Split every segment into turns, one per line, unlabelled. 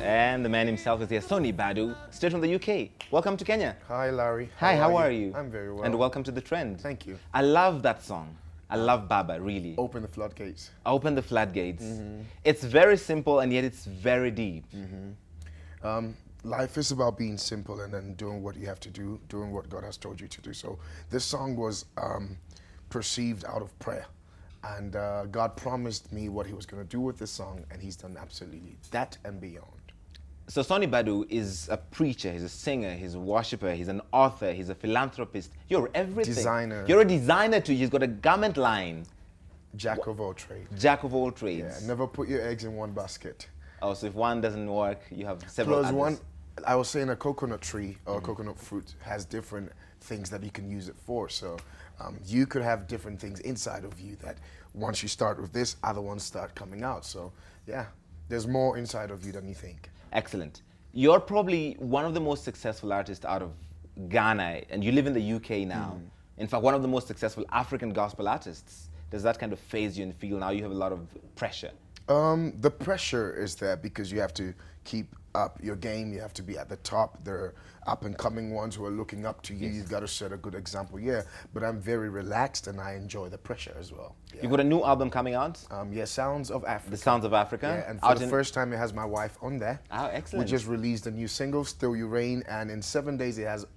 And the man himself is here, Sonnie Badu, straight from the UK. Welcome to Kenya.
Hi, Larry.
Hi, how are you?
I'm very well.
And welcome to The Trend.
Thank you.
I love that song. I love Baba, really.
Open the floodgates.
Open the floodgates. It's very simple and yet it's very deep.
Life is about being simple and then doing what you have to do, doing what God has told you to do. So this song was perceived out of prayer. And God promised me what he was going to do with this song, and he's done absolutely that and beyond.
So Sonnie Badu is a preacher, he's a singer, he's a worshipper, he's an author, he's a philanthropist. You're everything.
Designer.
You're a designer too. He's got a garment line.
Jack of all trades.
Jack of all trades.
Yeah, never put your eggs in one basket.
Oh, so if one doesn't work, you have several
Plus
others.
one, I was saying a coconut tree or coconut fruit has different things that you can use it for. So you could have different things inside of you that once you start with this, other ones start coming out. So yeah, there's more inside of you than you think.
Excellent. You're probably one of the most successful artists out of Ghana, and you live in the UK now. In fact, one of the most successful African gospel artists. Does that kind of phase you and feel now you have a lot of pressure?
The pressure is there because you have to keep up your game. You have to be at the top. There are up and coming ones who are looking up to you. You've got to set a good example. Yeah, but I'm very relaxed and I enjoy the pressure as well. Yeah.
You've got a new album coming out?
Yeah, Sounds of Africa.
The Sounds of Africa?
Yeah, and for the first time it has my wife on there.
Oh, excellent.
We just released a new single, Still You Reign, and in 7 days it has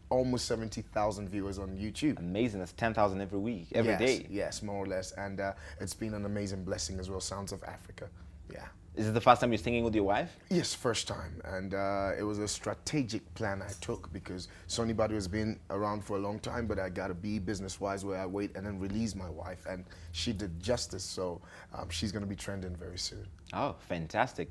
almost 70,000 viewers on YouTube.
Amazing. That's 10,000 every week, every day.
Yes, more or less. And it's been an amazing blessing as well, Sounds of Africa. Yeah.
Is it the first time you're singing with your wife?
Yes, first time. And it was a strategic plan I took because Sonnie Badu has been around for a long time, but I got to be business-wise where I wait and then release my wife. And she did justice, so she's going to be trending very soon.
Oh, fantastic.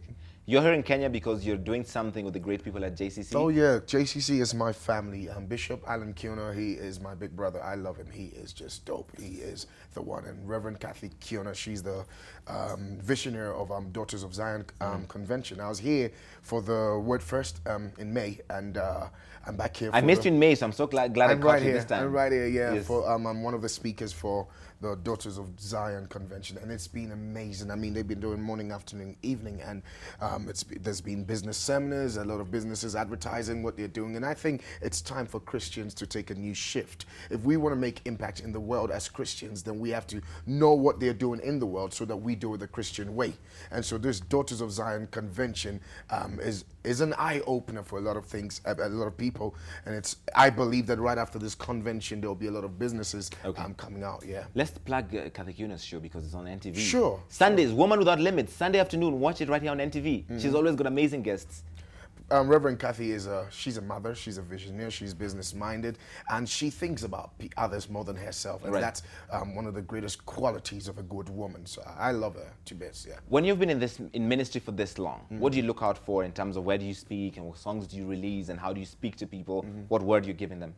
You're here in Kenya because you're doing something with the great people at JCC?
Oh yeah, JCC is my family. Bishop Alan Kiona, he is my big brother. I love him. He is just dope. He is the one. And Reverend Kathy Kiona, she's the visionary of Daughters of Zion convention. I was here for the Word First in May, and I'm back here.
I missed you in May, so I'm so glad I caught you this time.
I'm right here, yeah.
Yes.
I'm one of the speakers for the Daughters of Zion convention, and it's been amazing. I mean, they've been doing morning, afternoon, evening, and there's been business seminars, a lot of businesses advertising what they're doing, and I think it's time for Christians to take a new shift. If we want to make impact in the world as Christians, then we have to know what they're doing in the world so that we do it the Christian way. And so this Daughters of Zion convention is an eye-opener for a lot of things, a lot of people, and I believe that right after this convention there'll be a lot of businesses coming out. Yeah.
Let's plug Kathy Kuna's show because it's on NTV.
Sure.
Sundays, Woman Without Limits, Sunday afternoon, watch it right here on NTV. She's always got amazing guests.
Reverend Kathy she's a mother, she's a visionary, she's business-minded, and she thinks about others more than herself, and that's one of the greatest qualities of a good woman. So I love her to bits. Yeah.
When you've been in ministry for this long, what do you look out for in terms of where do you speak and what songs do you release and how do you speak to people? What word you're giving them?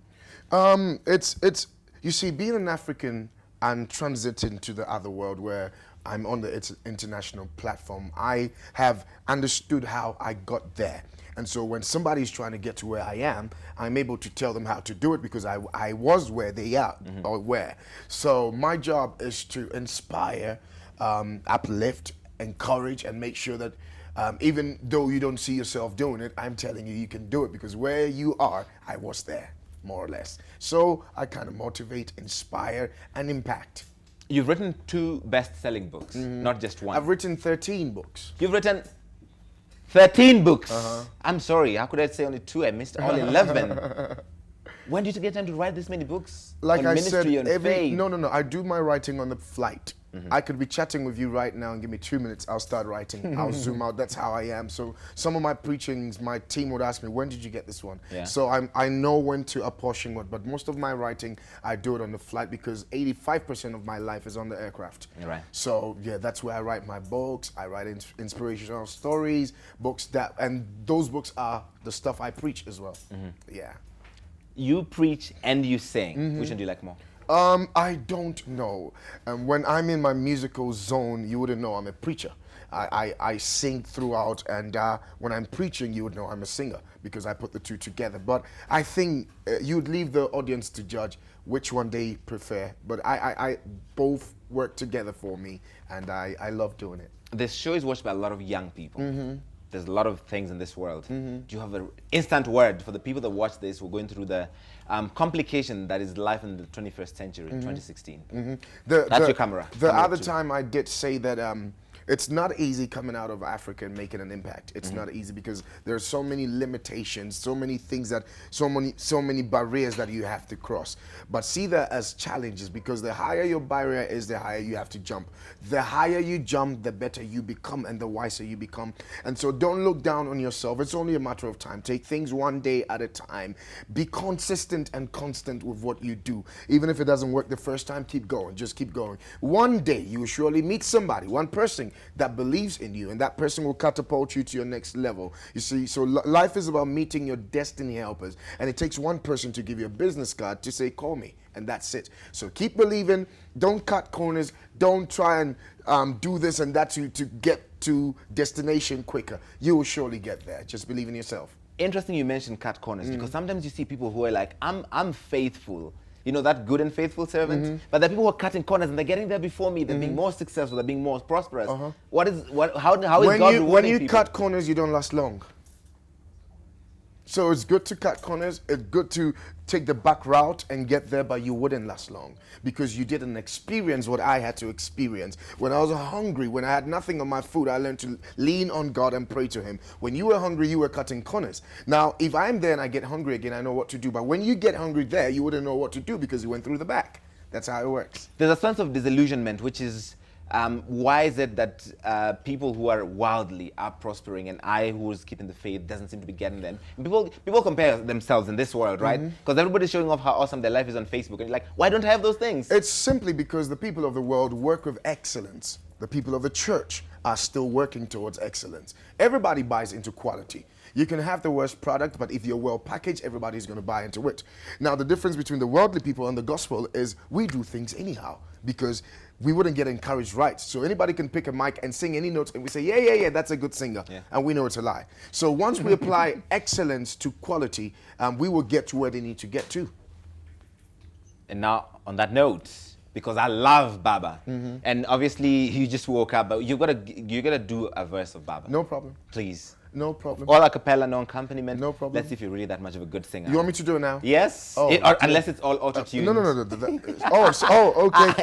You see, being an African and transiting to the other world where I'm on the international platform, I have understood how I got there. And so when somebody's trying to get to where I am, I'm able to tell them how to do it because I was where they are or where. So my job is to inspire, uplift, encourage, and make sure that even though you don't see yourself doing it, I'm telling you you can do it because where you are, I was there, more or less. So I kind of motivate, inspire, and impact.
You've written 2 best-selling books, not just one.
I've written 13 books.
You've written 13 books. I'm sorry, how could I say only 2? I missed all 11. When did you get time to write this many books?
Like
on
I
ministry,
said,
on faith?
No. I do my writing on the flight. I could be chatting with you right now and give me 2 minutes, I'll start writing. I'll zoom out. That's how I am. So some of my preachings, my team would ask me, when did you get this one?
Yeah.
So I know when to apportion what, but most of my writing, I do it on the flight because 85% of my life is on the aircraft.
Right.
So yeah, that's where I write my books. I write inspirational stories, and those books are the stuff I preach as well. Yeah.
You preach and you sing. Which one do you like more?
I don't know. When I'm in my musical zone, you wouldn't know I'm a preacher. I sing throughout, and when I'm preaching, you would know I'm a singer because I put the two together. But I think you'd leave the audience to judge which one they prefer. But I both work together for me, and I love doing it.
This show is watched by a lot of young people. there's a lot of things in this world. Do you have an instant word for the people that watch this who are going through the complication that is life in the 21st century, 2016? That's your camera.
The other time I did say that it's not easy coming out of Africa and making an impact. It's not easy because there's so many limitations, so many things that, so many barriers that you have to cross. But see that as challenges, because the higher your barrier is, the higher you have to jump. The higher you jump, the better you become and the wiser you become. And so don't look down on yourself. It's only a matter of time. Take things one day at a time. Be consistent and constant with what you do. Even if it doesn't work the first time, keep going. Just keep going. One day you will surely meet somebody, one person that believes in you, and that person will catapult you to your next level. You see, so life is about meeting your destiny helpers, and it takes one person to give you a business card to say, call me, and that's it. So keep believing, don't cut corners, don't try and do this and that to get to destination quicker. You will surely get there. Just believe in yourself.
Interesting you mentioned cut corners, because sometimes you see people who are like, I'm faithful. You know, that good and faithful servant. But there are people who are cutting corners and they're getting there before me. They're being more successful. They're being more prosperous. How is God rewarding
when you
people?
cut corners, you don't last long. So it's good to cut corners. It's good to take the back route and get there, but you wouldn't last long because you didn't experience what I had to experience. When I was hungry, when I had nothing on my food, I learned to lean on God and pray to Him. When you were hungry, you were cutting corners. Now, if I'm there and I get hungry again, I know what to do. But when you get hungry there, you wouldn't know what to do because you went through the back. That's how it works.
There's a sense of disillusionment, which is why is it that people who are wildly are prospering and I, who is keeping the faith, doesn't seem to be getting them? And people compare themselves in this world, right? Because everybody's showing off how awesome their life is on Facebook, and you're like, why don't I have those things?
It's simply because the people of the world work with excellence. The people of the church are still working towards excellence. Everybody buys into quality. You can have the worst product, but if you're well packaged, everybody's going to buy into it. Now, the difference between the worldly people and the gospel is we do things anyhow because we wouldn't get encouraged right. So anybody can pick a mic and sing any notes and we say, yeah, that's a good singer. Yeah. And we know it's a lie. So once we apply excellence to quality, we will get to where they need to get to.
And now, on that note, because I love Baba, and obviously you just woke up, but you gotta do a verse of Baba.
No problem.
Please.
No problem.
All a cappella, no accompaniment.
No problem.
Let's see if you're really that much of a good singer.
You want me to do it now?
Yes.
Oh,
or unless it's all auto-tuned.
No. Okay.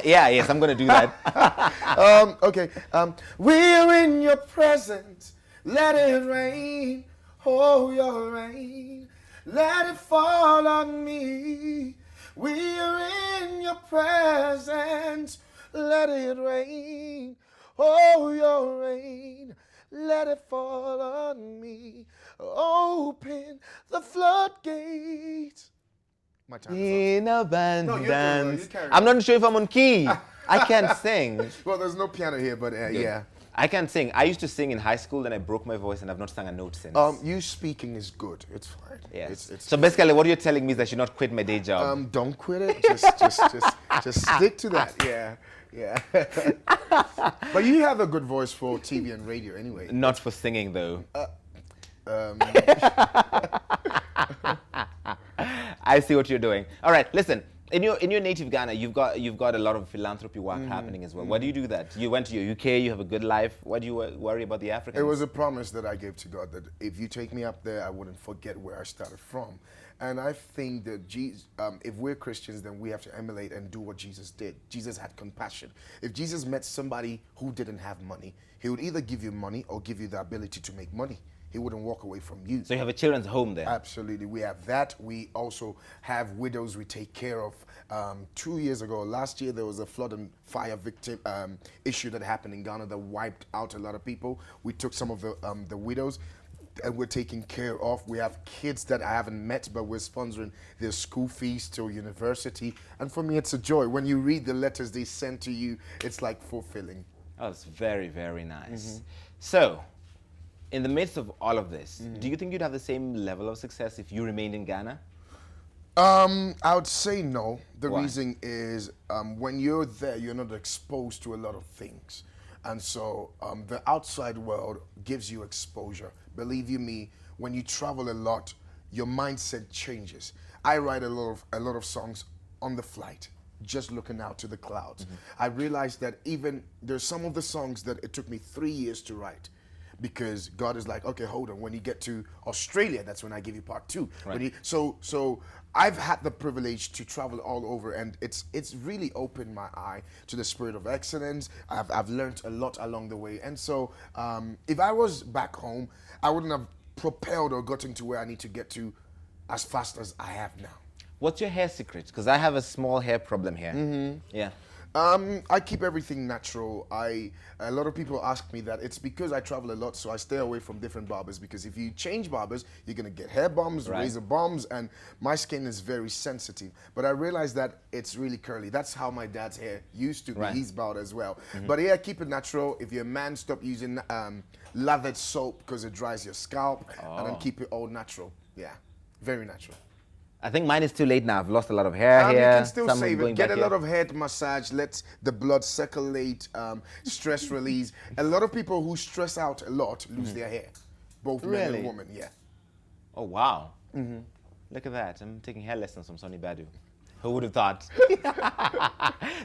Yes, I'm gonna do
that. Okay. We're in your presence. Let it rain. Oh, your rain. Let it fall on me. We're in your presence. Let it rain. Oh, your rain. Let it fall on me. Open the floodgates. My time is up.
In abundance.
No,
I'm not sure if I'm on key. I can't sing.
Well, there's no piano here, but yeah.
I can't sing. I used to sing in high school, then I broke my voice and I've not sung a note since.
You speaking is good. It's fine.
Yes. So basically, what you're telling me is I should not quit my day job.
Don't quit it. Just stick to that. Yeah. But you have a good voice for TV and radio anyway.
Not for singing, though. I see what you're doing. All right, listen. In your native Ghana, you've got a lot of philanthropy work happening as well. Why do you do that? You went to your UK, you have a good life. Why do you worry about the Africans?
It was a promise that I gave to God that if you take me up there, I wouldn't forget where I started from. And I think that if we're Christians, then we have to emulate and do what Jesus did. Jesus had compassion. If Jesus met somebody who didn't have money, he would either give you money or give you the ability to make money. He wouldn't walk away from you.
So you have a children's home there?
Absolutely. We have that. We also have widows we take care of. 2 years ago, last year, there was a flood and fire victim issue that happened in Ghana that wiped out a lot of people. We took some of the widows and we're taking care of. We have kids that I haven't met, but we're sponsoring their school fees to university. And for me, it's a joy. When you read the letters they send to you, it's like fulfilling.
Oh, it's very, very nice. So, in the midst of all of this, do you think you'd have the same level of success if you remained in Ghana?
I would say no. The
Why?
reason is when you're there, you're not exposed to a lot of things. And so the outside world gives you exposure. Believe you me, when you travel a lot, your mindset changes. I write a lot of songs on the flight, just looking out to the clouds. I realized that even there's some of the songs that it took me 3 years to write. because God is like, okay, hold on. When you get to Australia, that's when I give you part 2.
Right.
So I've had the privilege to travel all over, and it's really opened my eye to the spirit of excellence. I've learned a lot along the way, and so if I was back home, I wouldn't have propelled or gotten to where I need to get to as fast as I have now.
What's your hair secret? Because I have a small hair problem here. Yeah.
I keep everything natural. A lot of people ask me that. It's because I travel a lot, so I stay away from different barbers, because if you change barbers, you're gonna get hair bombs,
Right.
razor bombs, and my skin is very sensitive. But I realized that it's really curly. That's how my dad's hair used to be.
Right.
He's bald as well. But yeah, keep it natural. If you're a man, stop using lathered soap because it dries your scalp, and then keep it all natural. Yeah, very natural.
I think mine is too late now. I've lost a lot of hair
You
here.
can still
Some
save
going
it. Get
back
a lot
here.
of head massage. Let the blood circulate. Stress release. A lot of people who stress out a lot lose their hair, both men
Really?
and women. Yeah.
Oh, wow. Look at that. I'm taking hair lessons from Sonnie Badu. Who would have thought?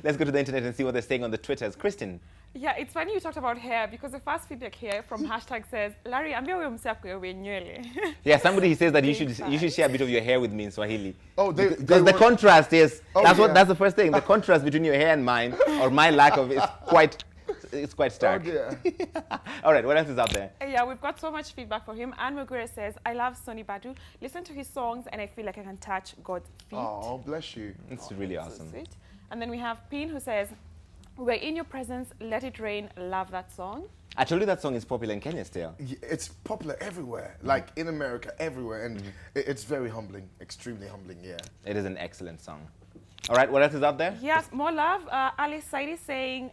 Let's go to the internet and see what they're saying on the Twitters. Kristen.
Yeah, it's funny you talked about hair, because the first feedback here from hashtag says, Larry, ambia huyo msee akuwe nywele.
Yeah, somebody says that you
Big
should share a bit of your hair with me in Swahili.
Oh, they
Because the
want-
contrast is
Oh,
that's
yeah.
that's the first thing. The contrast between your hair and mine, or my lack of, is quite stark.
Oh, dear.
All right, what else is out there?
Yeah, we've got so much feedback for him. Anne Mogure says, I love Sonnie Badu. Listen to his songs and I feel like I can touch God's feet.
Oh, bless you.
It's really
So
awesome.
sweet. And then we have Pin who says, we're in your presence, let it rain, love that song.
I told you that song is popular in Kenya still.
It's popular everywhere, like in America, everywhere, and it's very humbling, extremely humbling. Yeah.
It is an excellent song. All right, what else is out there?
Yes, more love. Alice Saidi saying,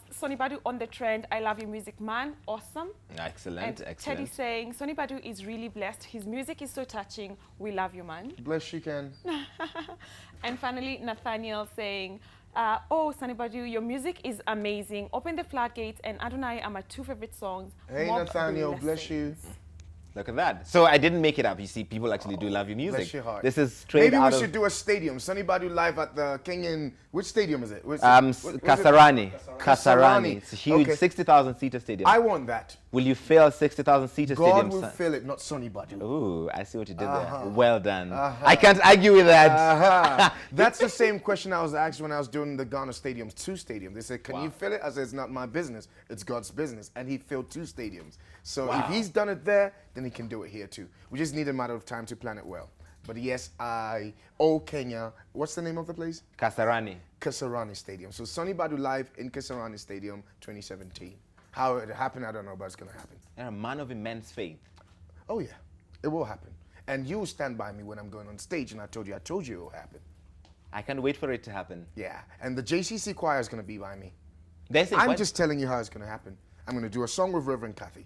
Sonnie Badu on the trend, I love your music, man. Awesome.
Excellent,
And
excellent.
Teddy saying, Sonnie Badu is really blessed. His music is so touching. We love you, man.
Bless you, Ken.
And finally, Nathaniel saying, oh, Sonnie Badu, your music is amazing. Open the floodgates, and Adonai are my 2 favorite songs.
Hey,
More
Nathaniel, bless you.
blessings.
Look at that. So I didn't make it up. You see, people actually do love your music.
Bless your heart.
This is straight
Maybe
out
we
of
should do a stadium. Sonnie Badu live at the Kenyan. Which stadium is it? What's it?
Kasarani.
Kasarani.
Kasarani. It's a huge
Okay.
60,000 seater stadium.
I want that.
Will you fill 60,000 seater
God
stadium?
will
son?
fill it, not Sonnie Badu.
Ooh, I see what you did
Uh-huh.
there. Well done. I can't argue with that.
That's the same question I was asked when I was doing the Ghana stadiums, 2 stadiums. They said, can you fill it? I said, it's not my business. It's God's business. And he filled 2 stadiums. So if he's done it there, then he can do it here too. We just need a matter of time to plan it well. But yes, Kenya. What's the name of the place?
Kasarani.
Kasarani Stadium. So Sonnie Badu live in Kasarani Stadium 2017. How it happened, I don't know, but it's going to happen.
You're a man of immense faith.
Oh yeah, it will happen. And you will stand by me when I'm going on stage, and I told you it will happen.
I can't wait for it to happen.
Yeah, and the JCC choir is going to be by me.
They say
I'm
what?
just telling you how it's going to happen. I'm going to do a song with Reverend Kathy.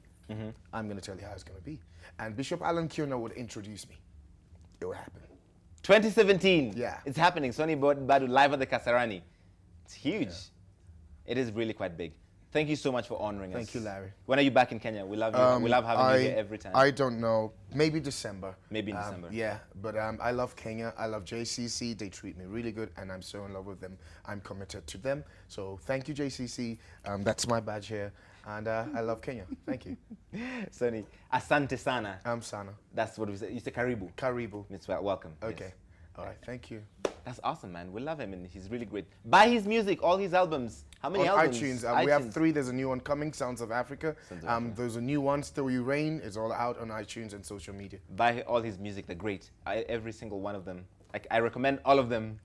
I'm going to tell you how it's going to be. And Bishop Alan Kiona would introduce me. It will happen.
2017.
Yeah.
It's happening. Sonnie Badu live at the Kasarani. It's huge. It is really quite big. Thank you so much for honoring us.
Thank you, Larry.
When are you back in Kenya? We love you. We love having you here every time.
I don't know. Maybe December.
Maybe in December.
Yeah, but I love Kenya. I love JCC. They treat me really good, and I'm so in love with them. I'm committed to them. So thank you, JCC. That's my badge here. And I love Kenya. Thank you.
Sonny, asante sana.
I'm Sana.
That's what we say. You say karibu.
Karibu.
It's welcome.
Okay.
Yes.
All right. Thank you.
That's awesome, man. We love him, and he's really great. Buy his music, all his albums. How many
On
albums?
iTunes, we have 3. There's a new one coming, Sounds of Africa.
Sounds of Africa.
There's a new one, Still You Reign. It's all out on iTunes and social media.
Buy all his music. They're great. Every single one of them. I recommend all of them.